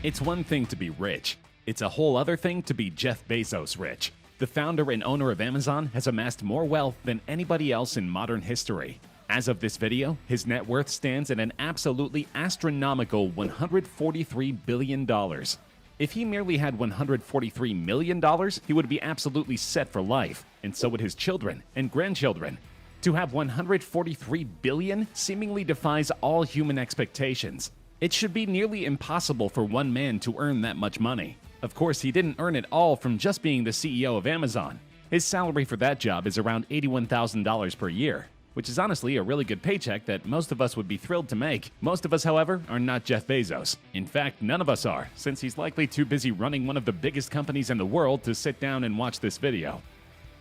It's one thing to be rich. It's a whole other thing to be Jeff Bezos rich. The founder and owner of Amazon has amassed more wealth than anybody else in modern history. As of this video, his net worth stands at an absolutely astronomical $143 billion. If he merely had $143 million, he would be absolutely set for life, and so would his children and grandchildren. To have $143 billion seemingly defies all human expectations. It should be nearly impossible for one man to earn that much money. Of course, he didn't earn it all from just being the CEO of Amazon. His salary for that job is around $81,000 per year, which is honestly a really good paycheck that most of us would be thrilled to make. Most of us, however, are not Jeff Bezos. In fact, none of us are, since he's likely too busy running one of the biggest companies in the world to sit down and watch this video.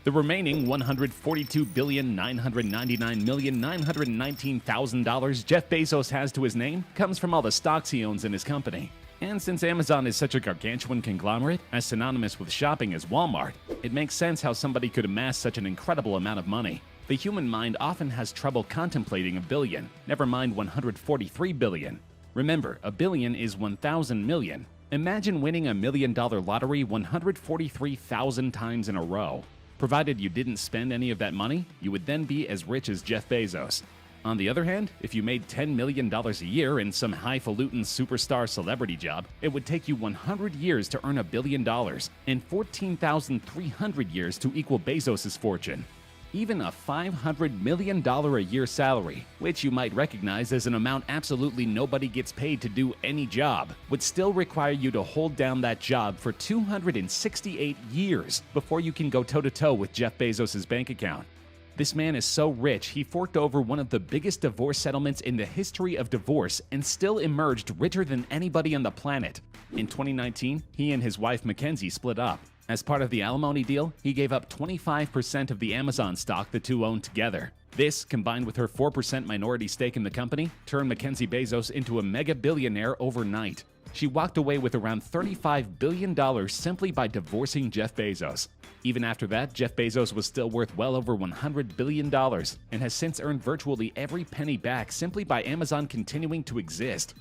The remaining $142,999,919,000 Jeff Bezos has to his name comes from all the stocks he owns in his company. And since Amazon is such a gargantuan conglomerate, as synonymous with shopping as Walmart, it makes sense how somebody could amass such an incredible amount of money. The human mind often has trouble contemplating a billion, never mind 143 billion. Remember, a billion is 1,000 million. Imagine winning a $1 million lottery 143,000 times in a row. Provided you didn't spend any of that money, you would then be as rich as Jeff Bezos. On the other hand, if you made $10 million a year in some highfalutin superstar celebrity job, it would take you 100 years to earn $1 billion and 14,300 years to equal Bezos' fortune. Even a $500 million a year salary, which you might recognize as an amount absolutely nobody gets paid to do any job, would still require you to hold down that job for 268 years before you can go toe-to-toe with Jeff Bezos' bank account. This man is so rich, he forked over one of the biggest divorce settlements in the history of divorce and still emerged richer than anybody on the planet. In 2019, he and his wife Mackenzie split up. As part of the alimony deal, he gave up 25% of the Amazon stock the two owned together. This, combined with her 4% minority stake in the company, turned Mackenzie Bezos into a mega billionaire overnight. She walked away with around $35 billion simply by divorcing Jeff Bezos. Even after that, Jeff Bezos was still worth well over $100 billion and has since earned virtually every penny back simply by Amazon continuing to exist.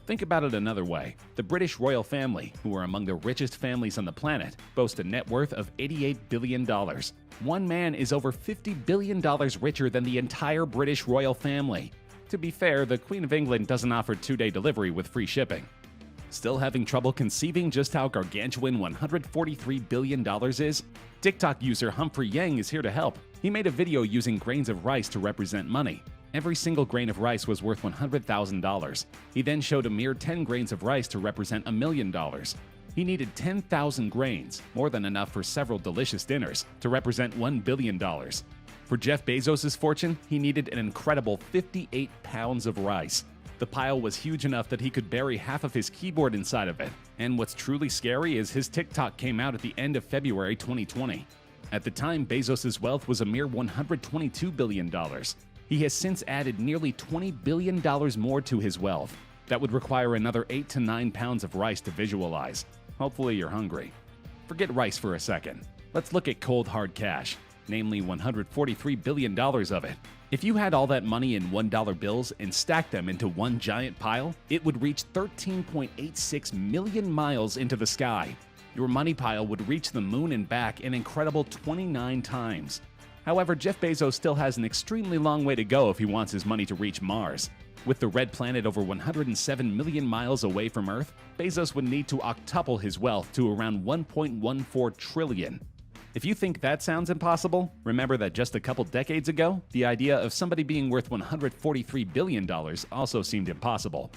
Think about it another way. The British royal family, who are among the richest families on the planet, boast a net worth of $88 billion. One man is over $50 billion richer than the entire British royal family. To be fair, the Queen of England doesn't offer 2-day delivery with free shipping. Still having trouble conceiving just how gargantuan $143 billion is? TikTok user Humphrey Yang is here to help. He made a video using grains of rice to represent money. Every single grain of rice was worth $100,000. He then showed a mere 10 grains of rice to represent $1 million. He needed 10,000 grains, more than enough for several delicious dinners, to represent $1 billion. For Jeff Bezos' fortune, he needed an incredible 58 pounds of rice. The pile was huge enough that he could bury half of his keyboard inside of it. And what's truly scary is his TikTok came out at the end of February 2020. At the time, Bezos' wealth was a mere $122 billion. He has since added nearly $20 billion more to his wealth. That would require another 8 to 9 pounds of rice to visualize. Hopefully you're hungry. Forget rice for a second. Let's look at cold hard cash, namely $143 billion of it. If you had all that money in $1 bills and stacked them into one giant pile, it would reach 13.86 million miles into the sky. Your money pile would reach the moon and back an incredible 29 times. However, Jeff Bezos still has an extremely long way to go if he wants his money to reach Mars. With the red planet over 107 million miles away from Earth, Bezos would need to octuple his wealth to around 1.14 trillion. If you think that sounds impossible, remember that just a couple decades ago, the idea of somebody being worth $143 billion also seemed impossible.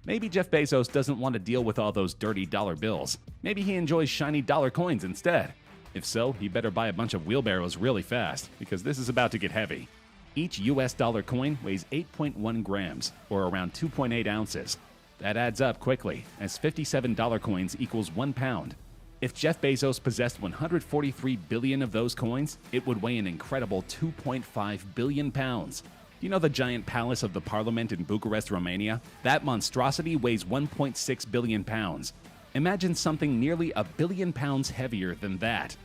Maybe Jeff Bezos doesn't want to deal with all those dirty dollar bills. Maybe he enjoys shiny dollar coins instead. If so, he better buy a bunch of wheelbarrows really fast, because this is about to get heavy. Each US dollar coin weighs 8.1 grams, or around 2.8 ounces. That adds up quickly, as $57 coins equals 1 pound. If Jeff Bezos possessed 143 billion of those coins, it would weigh an incredible 2.5 billion pounds. Do you know the giant palace of the parliament in Bucharest, Romania? That monstrosity weighs 1.6 billion pounds. Imagine something nearly a billion pounds heavier than that.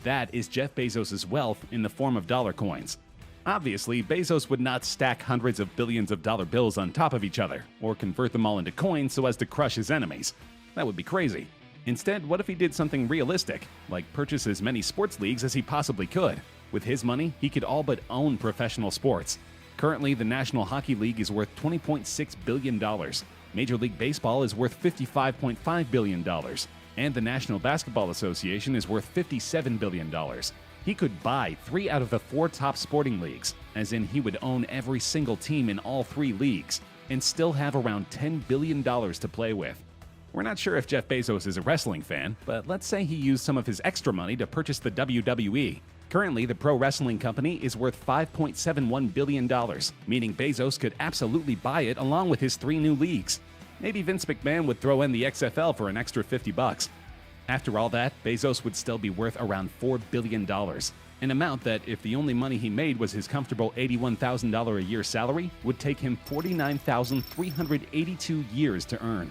That is Jeff Bezos' wealth in the form of dollar coins. Obviously, Bezos would not stack hundreds of billions of dollar bills on top of each other, or convert them all into coins so as to crush his enemies. That would be crazy. Instead, what if he did something realistic, like purchase as many sports leagues as he possibly could? With his money, he could all but own professional sports. Currently, the National Hockey League is worth $20.6 billion. Major League Baseball is worth $55.5 billion. And the National Basketball Association is worth $57 billion. He could buy 3 out of the 4 top sporting leagues, as in he would own every single team in all 3 leagues, and still have around $10 billion to play with. We're not sure if Jeff Bezos is a wrestling fan, but let's say he used some of his extra money to purchase the WWE. Currently, the pro wrestling company is worth $5.71 billion, meaning Bezos could absolutely buy it along with his 3 new leagues. Maybe Vince McMahon would throw in the XFL for an extra $50. After all that, Bezos would still be worth around $4 billion, an amount that, if the only money he made was his comfortable $81,000 a year salary, would take him 49,382 years to earn.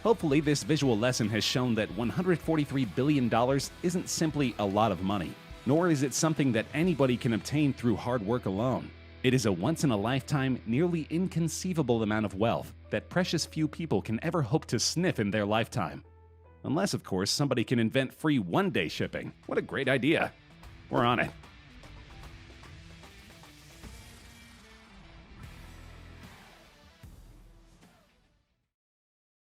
Hopefully, this visual lesson has shown that $143 billion isn't simply a lot of money, nor is it something that anybody can obtain through hard work alone. It is a once-in-a-lifetime, nearly inconceivable amount of wealth that precious few people can ever hope to sniff in their lifetime. Unless, of course, somebody can invent free one-day shipping. What a great idea. We're on it.